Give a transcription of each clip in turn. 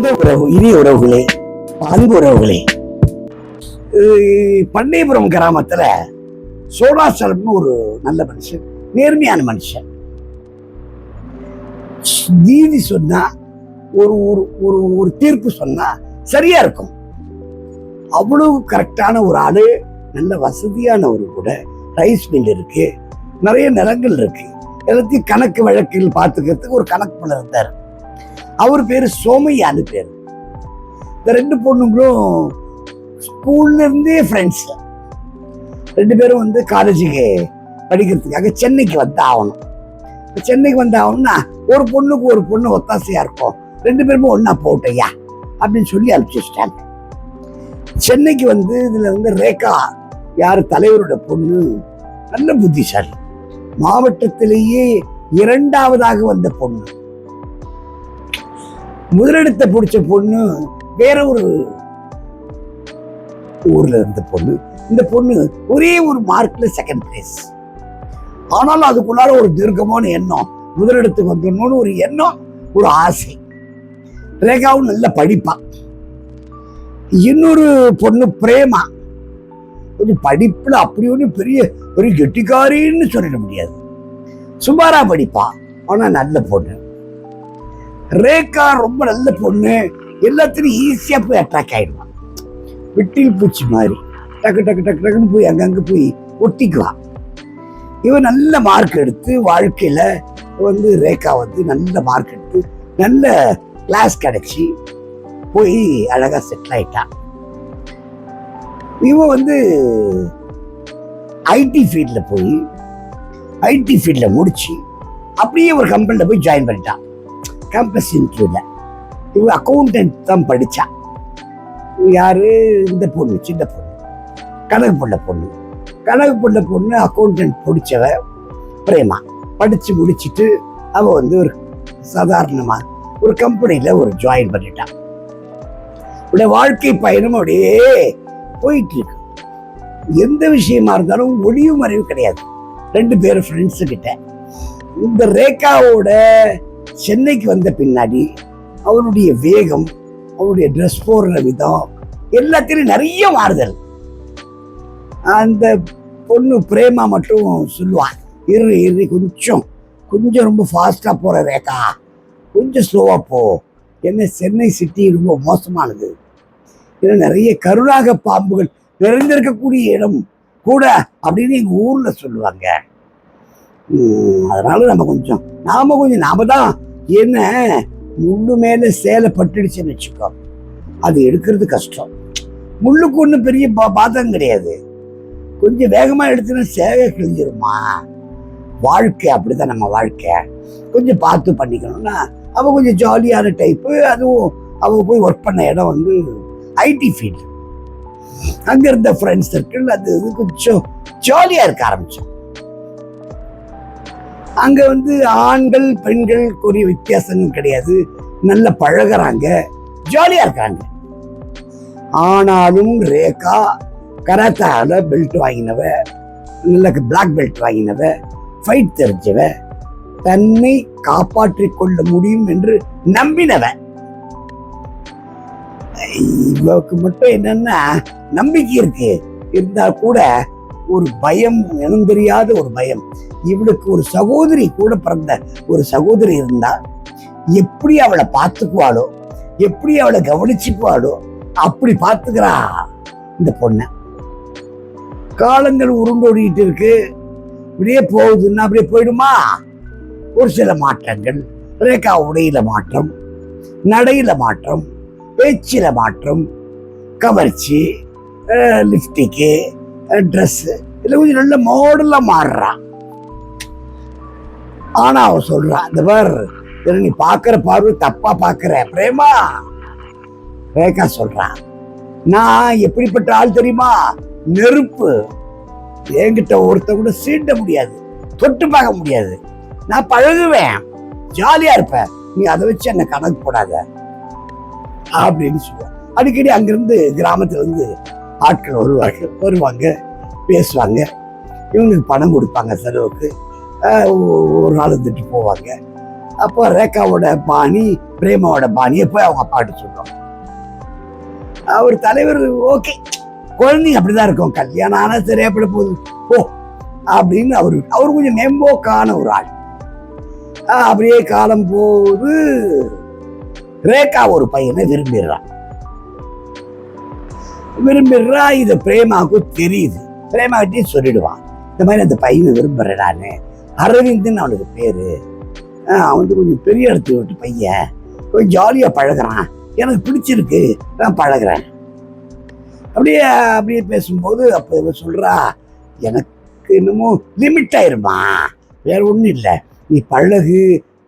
இனிய உறவுகளே, அன்பு உறவுகளே, பண்ணைபுரம் கிராமத்துல சோழாசலம்னு ஒரு நல்ல மனுஷன், நேர்மையான மனுஷன். நீதி சொன்னா ஒரு ஒரு ஒரு தீர்ப்பு சொன்னா சரியா இருக்கும். அவ்வளவு கரெக்டான ஒரு ஆளு, நல்ல வசதியான ஒரு கூட. ரைஸ் மில் இருக்கு, நிறைய நிலங்கள் இருக்கு, எல்லாத்தையும் கணக்கு வழக்கில் பார்த்துக்கிறதுக்கு ஒரு கணக்கு பண்ண இருந்தார். அவர் பேரு சோமையான்னு பேரு. இந்த ரெண்டு பொண்ணுங்களும் ஸ்கூல்ல இருந்தே ஃப்ரெண்ட்ஸ். ரெண்டு பேரும் வந்து காலேஜுக்கு படிக்கிறதுக்காக சென்னைக்கு வந்து ஆகணும். சென்னைக்கு வந்து ஆகணும்னா ஒரு பொண்ணுக்கு ஒரு பொண்ணு ஒத்தாசையா இருக்கும். ரெண்டு பேருமே ஒன்னா போட்டையா அப்படின்னு சொல்லி அனுப்பிச்சுட்டாங்க. சென்னைக்கு வந்து இதுல வந்து ரேகா, யாரு தலைவரோட பொண்ணு, நல்ல புத்திசாலி, மாவட்டத்திலேயே இரண்டாவதாக வந்த பொண்ணு. முதலிடத்தை பிடிச்ச பொண்ணு வேற ஒரு ஊர்ல இருந்த பொண்ணு. இந்த பொண்ணு ஒரே ஒரு மார்க்ல செகண்ட் பிளேஸ். ஆனாலும் அதுக்குள்ளார ஒரு தீர்க்கமான எண்ணம், முதலிடத்துக்கு வந்துடணும்னு ஒரு எண்ணம், ஒரு ஆசை. ரேகாவும் நல்ல படிப்பா. இன்னொரு பொண்ணு பிரேமா, கொஞ்சம் படிப்புல அப்படி ஒண்ணு பெரிய பெரிய கெட்டிக்காரின்னு சொல்லிட முடியாது, சுமாரா படிப்பா, ஆனா நல்ல பொண்ணு. ரேகா ரொம்ப நல்ல பொண்ணு, எல்லாத்திலும் ஈஸியா போய் அட்ராக்ட் ஆயிடுவான். விட்டில் பூச்சி மாதிரி டக்கு டக்கு டக்கு டக்குன்னு போய் அங்கங்க போய் ஒட்டிக்குவான். இவன் நல்ல மார்க் எடுத்து வாழ்க்கையில வந்து ரேகா வந்து நல்ல மார்க் எடுத்து நல்ல கிளாஸ் கிடைச்சி போய் அழகா செட்டில் ஆயிட்டான். இவன் வந்து ஐடி ஃபீல்ட்ல போய் ஐடி ஃபீல்ட்ல முடிச்சு அப்படியே ஒரு கம்பெனில போய் ஜாயின் பண்ணிட்டான். கேம்பஸ் இன்டர்வியூல இவன் அக்கௌண்டன்ட் தான் படிச்சா. யாரு? இந்த பொண்ணு, சின்ன பொண்ணு, கனகு பொண்ண பொண்ணு அக்கௌண்டன்ட் படிச்சவ பிரேமா. படிச்சு முடிச்சுட்டு அவ வந்து ஒரு சாதாரணமா ஒரு கம்பெனில ஒரு ஜாயின் பண்ணிட்டான். உடைய வாழ்க்கை பயணம் அப்படியே போயிட்டு இருக்கு. எந்த விஷயமா இருந்தாலும் ஒளிவு மறைவு கிடையாது. ரெண்டு பேரும் ஃப்ரெண்ட்ஸு கிட்ட. இந்த ரேகாவோட சென்னைக்கு வந்த பின்னாடி அவருடைய வேகம், அவருடைய ட்ரெஸ் போடுற விதம், எல்லாத்திலும் நிறைய மாறுதல். அந்த பொண்ணு பிரேமா மட்டும் சொல்லுவான், இரு கொஞ்சம் கொஞ்சம் ரொம்ப ஃபாஸ்டா போற ரேகா, கொஞ்சம் ஸ்லோவா போ, என்ன சென்னை சிட்டி ரொம்ப மோசமானது, இதுல நிறைய கருணாக பாம்புகள் நிறைந்திருக்கக்கூடிய இடம் கூட அப்படின்னு எங்க ஊர்ல சொல்லுவாங்க. அதனால நாம தான் என்ன, முள்ளு மேல சேலை பட்டுடுச்சுன்னு வச்சுக்கோ, அது எடுக்கிறது கஷ்டம். முள்ளுக்கு ஒண்ணு பெரிய பாதகம் கிடையாது, கொஞ்சம் வேகமா எடுத்துனா சேவை கிழிஞ்சிருமா. வாழ்க்கை அப்படிதான், நம்ம வாழ்க்கை கொஞ்சம் பார்த்து பண்ணிக்கணும்னா. அவ கொஞ்சம் ஜாலியான டைப்பு. அதுவும் அவ போய் ஒர்க் பண்ண இடம் வந்து ஐடி ஃபீல்டு. அங்க இருந்த ஃப்ரெண்ட்ஸ் சர்க்கிள் அது கொஞ்சம் ஜாலியா இருக்க ஆரம்பிச்சோம். அங்க வந்து ஆண்கள் பெண்கள் ஒரு வித்தியாசங்கள் கிடையாது, நல்ல பழகுறாங்க, ஜாலியா இருக்காங்க. ஆனாலும் ரேகா கராத்தால பெல்ட் வாங்கினவ, நல்ல பிளாக் பெல்ட் வாங்கினவ, ஃபைட் தெரிஞ்சவ, தன்னை காப்பாற்றிக் கொள்ள முடியும் என்று நம்பினவ. இவருக்கு மட்டும் என்னன்னா நம்பிக்கை இருக்கு, இருந்தா கூட ஒரு பயம், இனம் தெரியாத ஒரு பயம். இவளுக்கு ஒரு சகோதரி, கூட பிறந்த ஒரு சகோதரி இருந்தா எப்படி அவளை பார்த்துக்குவாளோ, எப்படி அவளை கவனிச்சுக்குவாளோ அப்படி பார்த்துக்கிறா இந்த பொண்ண. காலங்கள் உருண்டோடிட்டு இருக்கு, இப்படியே போகுதுன்னா அப்படியே போயிடுமா. ஒரு சில மாற்றங்கள், ரேகா உடையில மாற்றம், நடையில மாற்றம், பேச்சில மாற்றம், கவர்ச்சி, லிப்டிக்கு, ட்ரெஸ், இல்லை கொஞ்சம் நல்ல மாடலா மாறுறான். ஆனா அவ சொல்றா, இந்த பார், நீ பாக்குற பார்வை தப்பா பாக்குற பிரேமா. ரேகா சொல்றா, நான் எப்படிப்பட்ட ஆள் தெரியுமா, நெருப்பு. என்கிட்ட ஒருத்த கூட சீண்ட முடியாது, தொட்டு பார்க்க முடியாது, நான் பழகுவேன், ஜாலியா இருப்பேன், நீ அதை வச்சு என்ன கணக்கு போடாத அப்படின்னு சொல்லுவாங்க. அடிக்கடி அங்கிருந்து கிராமத்துல இருந்து ஆட்கள் வருவாங்க, பேசுவாங்க, இவங்களுக்கு பணம் கொடுப்பாங்க செலவுக்கு, ஒரு நாள் இருந்துட்டு போவாங்க. அப்போ ரேகாவோட பாணி பிரேமாவோட பாணியை போய் அவங்க அப்பாட்ட சொல்லுவாங்க. அவர் தலைவர் ஓகே, குழந்தைங்க அப்படிதான் இருக்கும், கல்யாணம் ஆனா சரியாப்பட போகுது ஓ அப்படின்னு அவரு கொஞ்சம் மேம்போக்கான ஒரு ஆள். அப்படியே காலம் போது ரேகா ஒரு பையனை விரும்பிடுறா. இதை பிரேமாவுக்கு தெரியுது. பிரேமா கிட்டே சொல்லிடுவான், இந்த மாதிரி அந்த பையனை விரும்புறேன் நானு, அரவிந்த்னு அவனுக்கு பேரு, அவன் கொஞ்சம் பெரிய இடத்துல விட்டு பையன், கொஞ்சம் ஜாலியா பழகிறான், எனக்கு பிடிச்சிருக்கு, நான் பழகிறேன். அப்படியே பேசும்போது அப்போ இவன் சொல்றா, எனக்கு என்னமோ லிமிட் ஆயிருமா, வேற ஒன்றும் இல்லை, நீ பழகு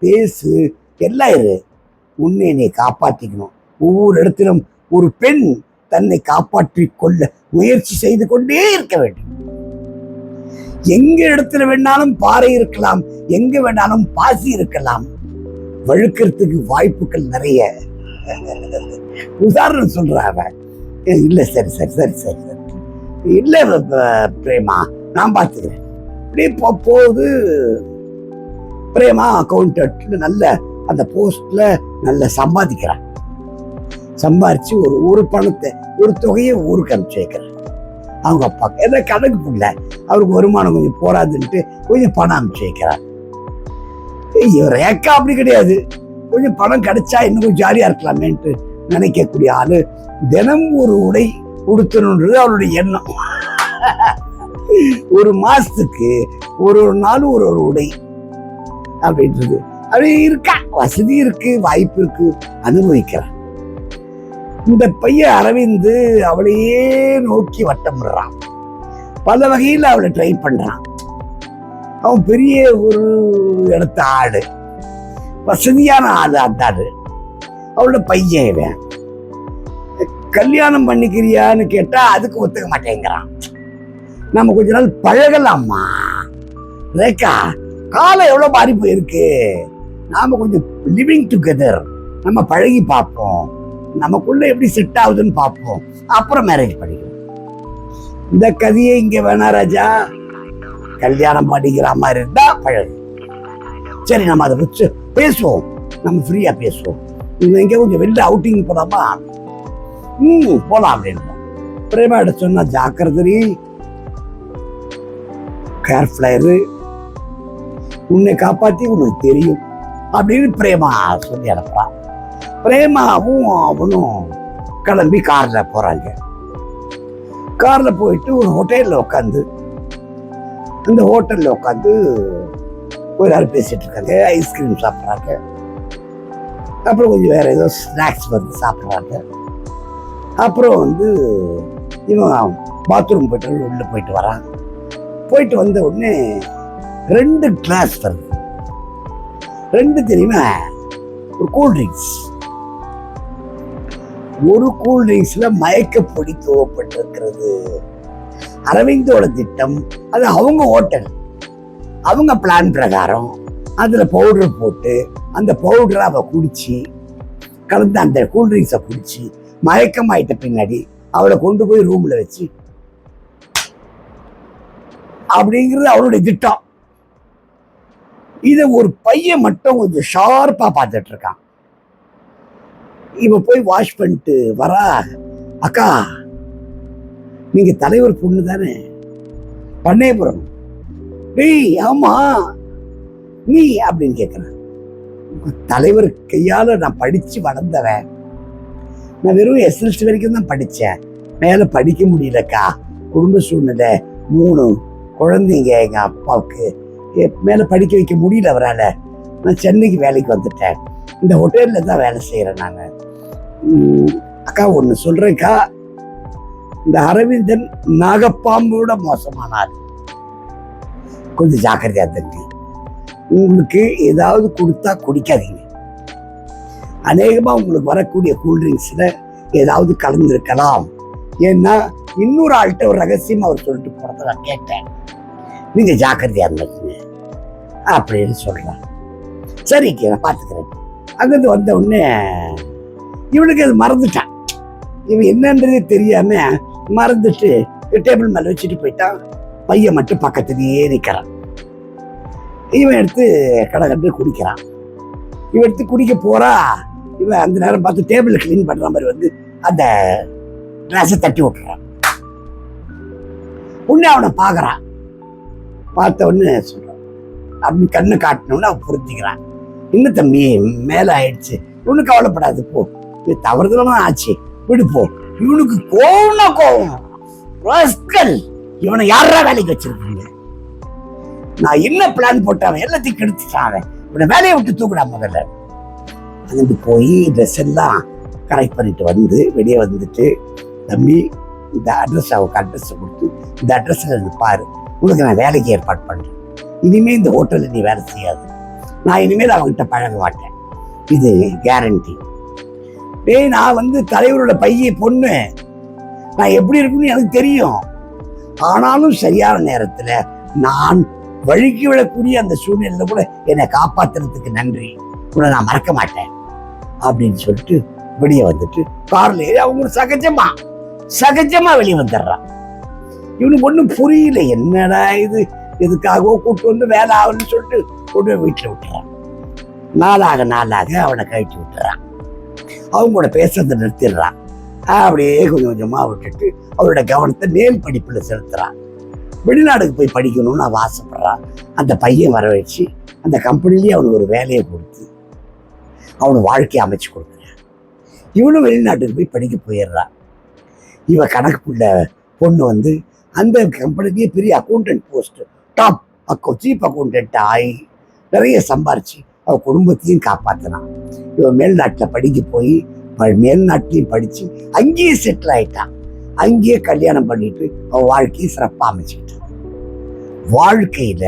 பேசு எல்லாம் இரு, உன்னை நீ காப்பாற்றிக்கணும். ஒவ்வொரு இடத்திலும் ஒரு பெண் தன்னை காப்பாற்றி கொள்ள முயற்சி செய்து கொண்டே இருக்க வேண்டும். எங்க இடத்துல வேணாலும் பாறை இருக்கலாம், எங்க வேணாலும் பாசி இருக்கலாம், வழுக்கிறதுக்கு வாய்ப்புகள் நிறைய. உதாரணம் சொல்றாங்க. இல்ல சரி சரி சரி சரி சரி இல்ல பிரேமா, நான் பார்த்துக்கிறேன். அப்படியே போகுது. பிரேமா அக்கௌண்டன்ட்ல நல்ல அந்த போஸ்ட்ல நல்ல சம்பாதிக்கிறான். சம்பாரிச்சு ஒரு பணத்தை ஒரு தொகையை ஊருக்கு அனுப்பிச்சு வைக்கிறேன். அவங்க அப்பா ஏதோ கணக்கு புள்ள, அவருக்கு வருமானம் கொஞ்சம் போராதுன்ட்டு கொஞ்சம் பணம் அனுப்பிச்சு வைக்கிறார். ரேக்கா அப்படி கிடையாது, கொஞ்சம் பணம் கிடைச்சா இன்னும் கொஞ்சம் ஜாலியா இருக்கலாமேன்ட்டு நினைக்கக்கூடிய ஆளு. தினம் ஒரு உடை உடுத்தணுன்றது அவருடைய எண்ணம். ஒரு மாசத்துக்கு ஒரு நாள் ஒரு உடை அப்படின்றது. அப்படி இருக்கா, வசதி இருக்கு, வாய்ப்பு இருக்கு, அனுபவிக்கிறான். இந்த பையன் அரவிந்த் அவளையே நோக்கி வட்டமிடுறான். பல வகையில் அவளை ட்ரை பண்றான். அவன் பெரிய ஒரு இடத்த ஆடு, வசதியான ஆளு அந்த ஆடு. அவளோட பையன் இவன். கல்யாணம் பண்ணிக்கிறியான்னு கேட்டா அதுக்கு ஒத்துக்க மாட்டேங்கிறான். நம்ம கொஞ்ச நாள் பழகலாமா ரேகா, காலம் எவ்வளவு மாறி போயிருக்கு, நாம கொஞ்சம் லிவிங் டுகெதர், நம்ம பழகி பார்ப்போம், நமக்குள்ள எப்படி செட் ஆகுதுன்னு பார்ப்போம், அப்புறம் மேரேஜ் பண்ணிக்கலாம். இந்த கதையை இங்க வேணா ராஜா, கல்யாணம் பண்ணிக்கிற மாதிரி இருந்தா பழகு. சரி, நம்ம அதை வச்சு பேசுவோம், நம்ம ஃப்ரீயா பேசுவோம். எங்க கொஞ்சம் வெளில அவுட்டிங் போலாமா? போலாம் அப்படின்னு பிரேமா எடுத்து சொன்னா, ஜாக்கிரதை, கேர்ஃபுல்லாயிரு, உன்னை காப்பாத்தி உனக்கு தெரியும் அப்படின்னு பிரேமா சொல்லி அனுப்புறான். பிரேமாவும் அவனும் கிளம்பி கார்ல போறாங்க. கார்ல போயிட்டு ஒரு ஹோட்டல்ல உட்காந்து, அந்த ஹோட்டல்ல உட்காந்து ஒரு ஆள் பேசிட்டு இருக்காங்க, ஐஸ்கிரீம் சாப்பிட்றாங்க, அப்புறம் கொஞ்சம் வேற ஏதோ ஸ்நாக்ஸ் வந்து சாப்பிட்றாங்க. அப்புறம் இவன் பாத்ரூம் போயிட்டு உள்ள போயிட்டு வரான். போயிட்டு வந்த உடனே 2 கிளாஸ் வருது. 2 தெரியுமா, ஒரு கூல்ட்ரிங்க்ஸ். ஒரு கூல்ட்ரிங்க்ஸ்ல மயக்கப்பொடி துவப்பட்டிருக்கிறது. அரவிந்தோட திட்டம், அது அவங்க ஹோட்டல், அவங்க பிளான் பிரகாரம் அதுல பவுடர் போட்டு அந்த பவுடரை அவ குடிச்சு கலந்து அந்த கூல்ட்ரிங்க்ஸை குடிச்சு மயக்கமாயிட்ட பின்னாடி அவளை கொண்டு போய் ரூம்ல வச்சு அப்படிங்கிறது அவளுடைய திட்டம். இத ஒரு பையன் மட்டும் கொஞ்சம் ஷார்ப்பா பார்த்துட்டு இருக்கான். இவ போய் வாஷ் பண்ணிட்டு வரா, அக்கா நீங்க தலைவர் பொண்ணு தானே, பண்ணேபுரம்? டேய் ஆமா, நீ அப்படின்னு கேட்கிறேன். தலைவர் கையால நான் படிச்சு வளர்ந்தவன், நான் வெறும் SLC வரைக்கும் தான் படித்தேன், மேலே படிக்க முடியலக்கா, குடும்ப சூழ்நிலை, 3 குழந்தைங்க எங்கள் அப்பாவுக்கு, மேலே படிக்க வைக்க முடியல அவரால். நான் சென்னைக்கு வேலைக்கு வந்துட்டேன், இந்த ஹோட்டலில் தான் வேலை செய்கிறேன் நான். அக்கா ஒன்று சொல்கிறேன்க்கா, இந்த அரவிந்தன் நாகப்பாம்போட மோசமானார், கொஞ்சம் ஜாக்கிரதையா இருந்துங்க. உங்களுக்கு ஏதாவது கொடுத்தா குடிக்காதீங்க, அநேகமா உங்களுக்கு வரக்கூடிய கூல்ட்ரிங்க்ஸ்ல ஏதாவது கலந்துருக்கலாம். ஏன்னா இன்னொரு ஆள்கிட்ட ஒரு ரகசியம் அவர் சொல்லிட்டு போறத நான் கேட்டேன், நீங்க ஜாக்கிரதையா இருந்துங்க அப்படின்னு சொல்றான். சரி நான் பார்த்துக்கிறேன். அங்கிருந்து வந்த உடனே இவனுக்கு அது மறந்துட்டான். இவன் என்னன்றதே தெரியாம மறந்துட்டு டேபிள் மேல வச்சுட்டு போயிட்டான். பையன் மட்டும் பக்கத்துலயே நிற்கிறான். இவன் எடுத்து கடை கண்டு குடிக்கிறான். இவன் எடுத்து குடிக்க போறா. இவன் அந்த நேரம் பார்த்து டேபிள் கிளீன் பண்ற மாதிரி வந்து அந்த கிளாஸை தட்டி விட்டுறான். உடனே அவனை பார்க்கறான். பார்த்த உடனே சொல்றான், அப்படின்னு கண்ணை காட்டினோன்னு அவன் புரிஞ்சுக்கிறான். இன்னும் தம்பி மேல ஆயிடுச்சு, இவனுக்கு கவலைப்படாது, போ, இது தவறுதலமா ஆச்சு, விடுப்போ. இவனுக்கு கோவம்னா கோவம். இவனை யாரா வேலைக்கு வச்சிருக்கீங்க? நான் என்ன பிளான் போட்டான், எல்லாத்தையும் கெடுத்துட்டான். இவனை வேலையை விட்டு தூக்குடா முதல்ல. அங்கிட்டு போய் ட்ரெஸ் எல்லாம் கரெக்ட் பண்ணிட்டு வந்து வெளியே வந்துட்டு, தம்பி இந்த அட்ரஸ், அவருக்கு அட்ரஸ் கொடுத்து, இந்த அட்ரஸ்ல இருந்து பாரு, உனக்கு நான் வேலைக்கு ஏற்பாடு பண்றேன். இனிமே இந்த ஹோட்டல்ல நீ வேலை செய்யாது, நான் இனிமேல் அவங்ககிட்ட பழக மாட்டேன், இது கேரண்டி. நான் வந்து தலைவரோட பைய பொண்ணு, நான் எப்படி இருக்குன்னு எனக்கு தெரியும். ஆனாலும் சரியான நேரத்துல நான் வழுக்கி விடக்கூடிய அந்த சூழ்நிலையில கூட என்னை காப்பாத்துறதுக்கு நன்றி, உன்னை நான் மறக்க மாட்டேன் அப்படின்னு சொல்லிட்டு வெளியே வந்துட்டு கார்ல ஏறி அவங்க சகஜமா வெளியே வந்துடுறான். இவனுக்கு ஒண்ணும் புரியல, என்னடா இது, எதுக்காகவோ கூட்டு வந்து வேலை ஆகுன்னு சொல்லிட்டு கொண்டு போய் வீட்டுல விட்டுறான். நாளாக அவனை கழிச்சு விட்டுறான். அவங்க கூட பேசுறதை நிறுத்திடுறான். அப்படியே கொஞ்சம் கொஞ்சமா விட்டுட்டு அவரோட கவனத்தை மேல் படிப்புல செலுத்துறான். வெளிநாடுக்கு போய் படிக்கணும்னு அவன் ஆசைப்படுறான். அந்த பையன் வர வச்சு அந்த கம்பெனிலேயே அவனுக்கு ஒரு வேலையை கொடுத்து அவனு வாழ்க்கையை அமைச்சு கொடுக்குறான். இவனும் வெளிநாட்டுக்கு போய் படிக்க போயிடுறான். இவன் கணக்குள்ள பொண்ணு வந்து அந்த கம்பெனிலேயே பெரிய accountant post, top chief accountant ஆகி நிறைய சம்பாரிச்சு அவன் குடும்பத்தையும் காப்பாத்தினான். இவன் மேல்நாட்டில் படிக்க போய் மேல்நாட்டிலையும் படிச்சு அங்கேயே செட்டில் ஆயிட்டான். அங்கேயே கல்யாணம் பண்ணிட்டு அவன் வாழ்க்கையை சிறப்பாக அமைச்சுக்கிட்டான். வாழ்க்கையில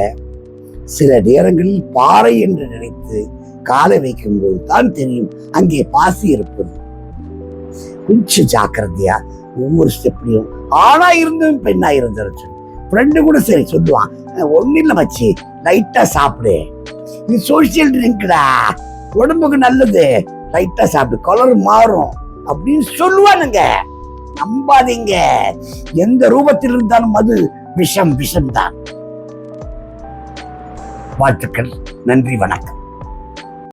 சில நேரங்களில் பாறை என்று நினைத்து காலை வைக்கும்போது தான் தெரியும் அங்கே பாசி இருப்பது. கொஞ்சம் ஜாக்கிரதையா ஒவ்வொரு ஸ்டெப்லையும், ஆணா இருந்தும் பெண்ணா இருந்துருச்சு. ஃப்ரெண்டு கூட சரி சொல்லுவான், ஒன்னும் இல்லை மச்சி, லைட்டா சாப்பிடு, இது சோசியல் ட்ரிங்க்டா, உடம்புக்கு நல்லது, லைட்டா சாப்பிடு, கலர் மாறும் அப்படின்னு சொல்லுவானுங்க. நம்பாதீங்க, எந்த ரூபத்தில் இருந்தாலும் அது விஷம் தான். வாழ்த்துக்கள், நன்றி, வணக்கம்.